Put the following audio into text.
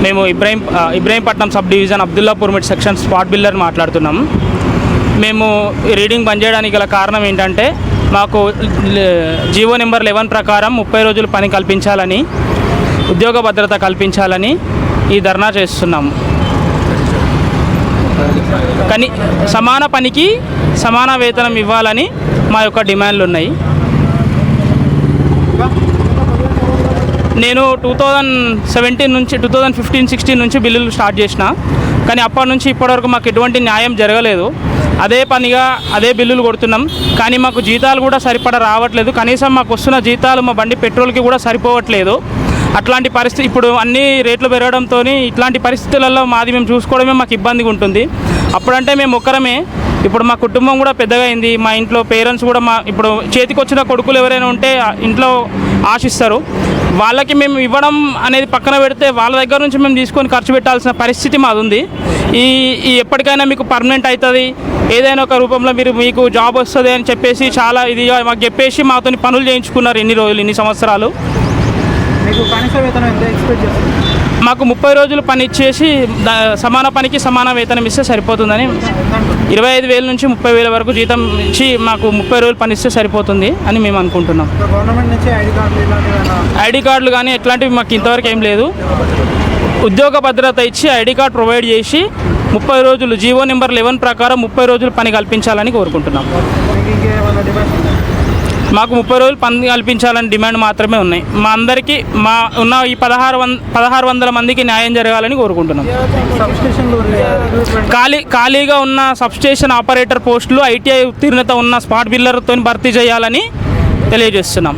మేము Ibrahimpatnam sub division Abdullapur mid section spot builder మాట్లాడుతున్నాము. మేము రీడింగ్ బంద్ చేయడానికి గల కారణం ఏంటంటే మాకు జీవో నెంబర్ 11 ప్రకారం 30 రోజులు పని కల్పించాలని, ఉద్యోగ భద్రత కల్పించాలని ఈ ధర్నా చేస్తున్నాము. కానీ సమాన పనికి సమాన వేతనం ఇవ్వాలని మా యొక్క డిమాండ్లు ఉన్నాయి. నేను 2017 నుంచి 2015-16 నుంచి బిల్లులు స్టార్ట్ చేసిన, కానీ అప్పటి నుంచి ఇప్పటివరకు మాకు ఎటువంటి న్యాయం జరగలేదు. అదే పనిగా అదే బిల్లులు కొడుతున్నాం, కానీ మాకు జీతాలు కూడా సరిపడా రావట్లేదు. కనీసం మాకు వస్తున్న జీతాలు మా బండి పెట్రోల్కి కూడా సరిపోవట్లేదు. అట్లాంటి పరిస్థితి ఇప్పుడు అన్ని రేట్లు పెరగడంతో ఇట్లాంటి పరిస్థితులలో మాది మేము చూసుకోవడమే మాకు ఇబ్బందిగా ఉంటుంది. అప్పుడంటే మేము ఒక్కరమే, ఇప్పుడు మా కుటుంబం కూడా పెద్దగా అయింది. మా ఇంట్లో పేరెంట్స్ కూడా ఇప్పుడు చేతికి వచ్చిన కొడుకులు ఎవరైనా ఉంటే ఇంట్లో ఆశిస్తారు. వాళ్ళకి మేము ఇవ్వడం అనేది పక్కన పెడితే వాళ్ళ దగ్గర నుంచి మేము తీసుకొని ఖర్చు పెట్టాల్సిన పరిస్థితి మాది ఉంది. ఈ ఎప్పటికైనా మీకు పర్మనెంట్ అవుతుంది, ఏదైనా ఒక రూపంలో మీకు జాబ్ వస్తుంది అని చెప్పేసి చాలా ఇదిగా మాకు చెప్పేసి మాతో పనులు చేయించుకున్నారు ఇన్ని రోజులు, ఇన్ని సంవత్సరాలు. మాకు 30 రోజులు పని ఇచ్చేసి సమాన పనికి సమాన వేతనం ఇస్తే సరిపోతుందని, 25,000 నుంచి 30,000 వరకు జీతం ఇచ్చి మాకు 30 రోజులు పని ఇస్తే సరిపోతుంది అని మేము అనుకుంటున్నాం. ఐడి కార్డులు కానీ ఎట్లాంటివి మాకు ఇంతవరకు ఏం లేదు. ఉద్యోగ భద్రత ఇచ్చి ఐడి కార్డు ప్రొవైడ్ చేసి 30 రోజులు జీవో నెంబర్ 11 ప్రకారం 30 రోజులు పని కల్పించాలని కోరుకుంటున్నాం. మాకు 30 రోజులు పని కల్పించాలని డిమాండ్ మాత్రమే ఉన్నాయి. మా అందరికీ ఉన్న ఈ 1600 మందికి న్యాయం జరగాలని కోరుకుంటున్నాం. ఖాళీగా ఉన్న సబ్స్టేషన్ ఆపరేటర్ పోస్టులు ITI ఉత్తీర్ణత ఉన్న స్పాట్ బిల్లర్తో భర్తీ చేయాలని తెలియజేస్తున్నాం.